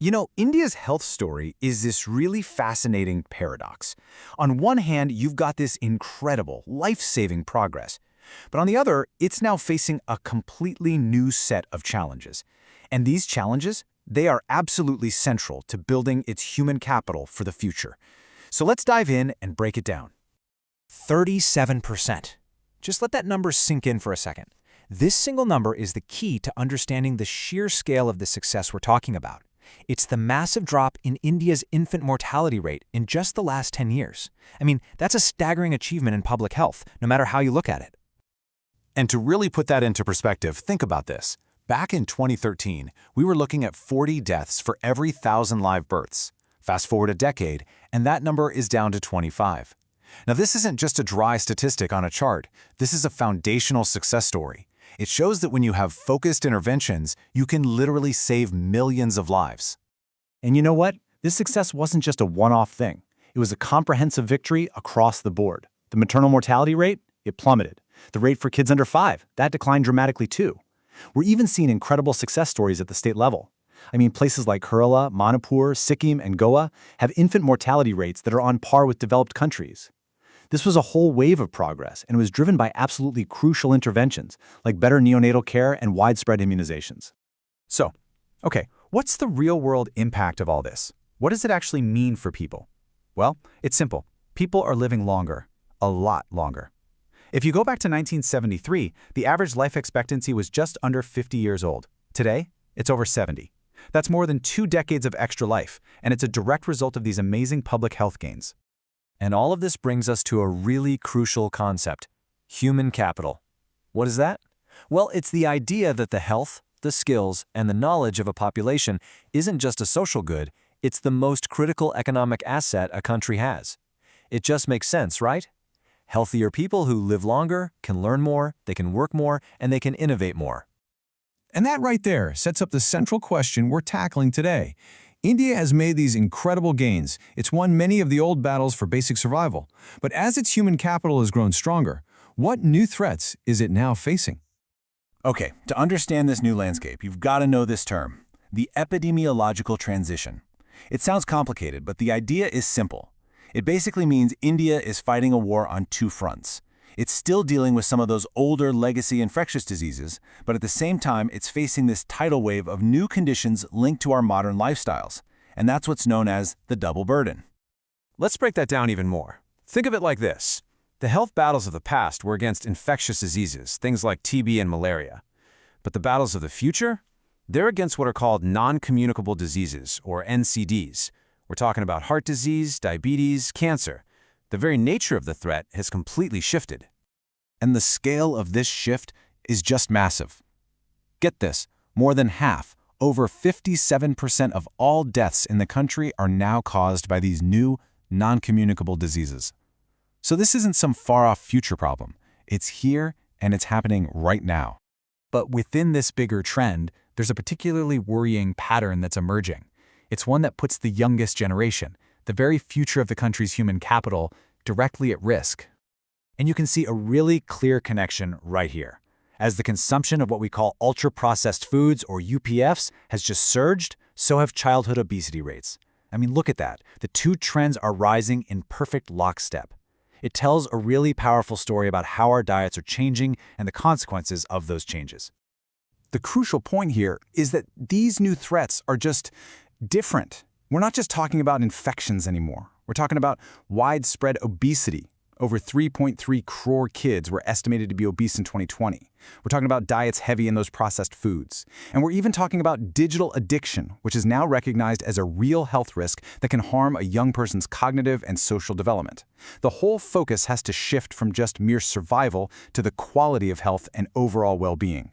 India's health story is this really fascinating paradox. On one hand, you've got this incredible, life-saving progress. But on the other, it's now facing a completely new set of challenges. And these challenges, they are absolutely central to building its human capital for the future. So let's dive in and break it down. 37%. Just let that number sink in for a second. This single number is the key to understanding the sheer scale of the success we're talking about. It's the massive drop in India's infant mortality rate in just the last 10 years. I mean, that's a staggering achievement in public health, no matter how you look at it. And to really put that into perspective, think about this. Back in 2013, we were looking at 40 deaths for every 1,000 live births. Fast forward a decade, and that number is down to 25. Now, this isn't just a dry statistic on a chart. This is a foundational success story. It shows that when you have focused interventions, you can literally save millions of lives. And you know what? This success wasn't just a one-off thing. It was a comprehensive victory across the board. The maternal mortality rate, it plummeted. The rate for kids under 5, that declined dramatically too. We're even seeing incredible success stories at the state level. I mean, places like Kerala, Manipur, Sikkim, and Goa have infant mortality rates that are on par with developed countries. This was a whole wave of progress, and it was driven by absolutely crucial interventions, like better neonatal care and widespread immunizations. So, what's the real-world impact of all this? What does it actually mean for people? Well, it's simple. People are living longer, a lot longer. If you go back to 1973, the average life expectancy was just under 50 years old. Today, it's over 70. That's more than 2 decades of extra life, and it's a direct result of these amazing public health gains. And all of this brings us to a really crucial concept: human capital. What is that? Well, it's the idea that the health, the skills, and the knowledge of a population isn't just a social good, it's the most critical economic asset a country has. It just makes sense, right? Healthier people who live longer can learn more, they can work more, and they can innovate more. And that right there sets up the central question we're tackling today. India has made these incredible gains. It's won many of the old battles for basic survival. But as its human capital has grown stronger, what new threats is it now facing? Okay, to understand this new landscape, you've got to know this term, the epidemiological transition. It sounds complicated, but the idea is simple. It basically means India is fighting a war on 2 fronts. It's still dealing with some of those older legacy infectious diseases, but at the same time, it's facing this tidal wave of new conditions linked to our modern lifestyles. And that's what's known as the double burden. Let's break that down even more. Think of it like this. The health battles of the past were against infectious diseases, things like TB and malaria. But the battles of the future? They're against what are called non-communicable diseases, or NCDs. We're talking about heart disease, diabetes, cancer. The very nature of the threat has completely shifted. And the scale of this shift is just massive. Get this, more than half, over 57% of all deaths in the country are now caused by these new, non-communicable diseases. So this isn't some far-off future problem. It's here, and it's happening right now. But within this bigger trend, there's a particularly worrying pattern that's emerging. It's one that puts the youngest generation, the very future of the country's human capital, directly at risk. And you can see a really clear connection right here. As the consumption of what we call ultra-processed foods, or UPFs, has just surged, so have childhood obesity rates. I mean, look at that. The 2 trends are rising in perfect lockstep. It tells a really powerful story about how our diets are changing and the consequences of those changes. The crucial point here is that these new threats are just different. We're not just talking about infections anymore. We're talking about widespread obesity. Over 3.3 crore kids were estimated to be obese in 2020. We're talking about diets heavy in those processed foods. And we're even talking about digital addiction, which is now recognized as a real health risk that can harm a young person's cognitive and social development. The whole focus has to shift from just mere survival to the quality of health and overall well-being.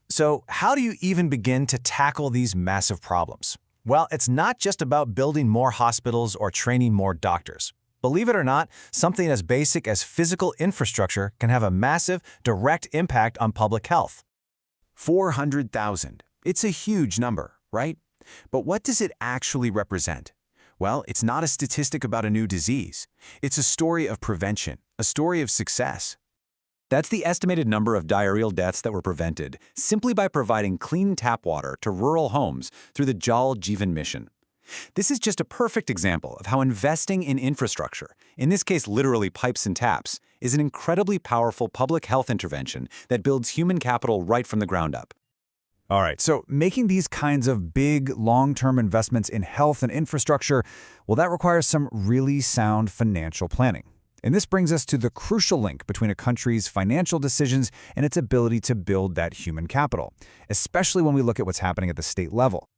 So, how do you even begin to tackle these massive problems? Well, it's not just about building more hospitals or training more doctors. Believe it or not, something as basic as physical infrastructure can have a massive, direct impact on public health. 400,000. It's a huge number, right? But what does it actually represent? Well, it's not a statistic about a new disease. It's a story of prevention, a story of success. That's the estimated number of diarrheal deaths that were prevented simply by providing clean tap water to rural homes through the Jal Jeevan mission. This is just a perfect example of how investing in infrastructure, in this case literally pipes and taps, is an incredibly powerful public health intervention that builds human capital right from the ground up. All right, so making these kinds of big, long-term investments in health and infrastructure, well, that requires some really sound financial planning. And this brings us to the crucial link between a country's financial decisions and its ability to build that human capital, especially when we look at what's happening at the state level.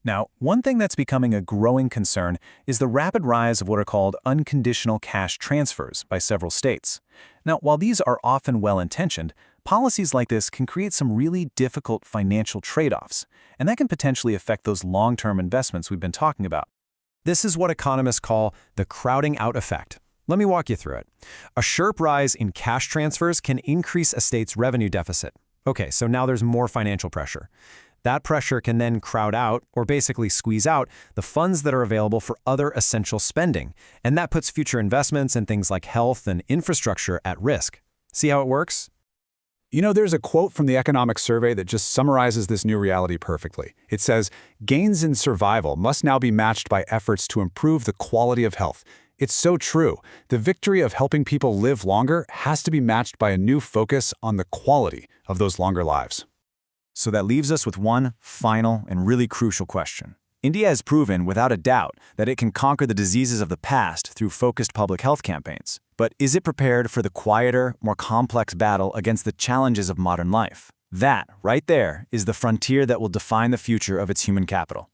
Now, one thing that's becoming a growing concern is the rapid rise of what are called unconditional cash transfers by several states. Now, while these are often well-intentioned, policies like this can create some really difficult financial trade-offs, and that can potentially affect those long-term investments we've been talking about. This is what economists call the crowding out effect. Let me walk you through it. A sharp rise in cash transfers can increase a state's revenue deficit. Okay, so now there's more financial pressure. That pressure can then crowd out, or basically squeeze out, the funds that are available for other essential spending, and that puts future investments in things like health and infrastructure at risk. See how it works? You know, there's a quote from the Economic Survey that just summarizes this new reality perfectly. It says, "Gains in survival must now be matched by efforts to improve the quality of health." It's so true. The victory of helping people live longer has to be matched by a new focus on the quality of those longer lives. So that leaves us with one final and really crucial question. India has proven, without a doubt, that it can conquer the diseases of the past through focused public health campaigns. But is it prepared for the quieter, more complex battle against the challenges of modern life? That, right there, is the frontier that will define the future of its human capital.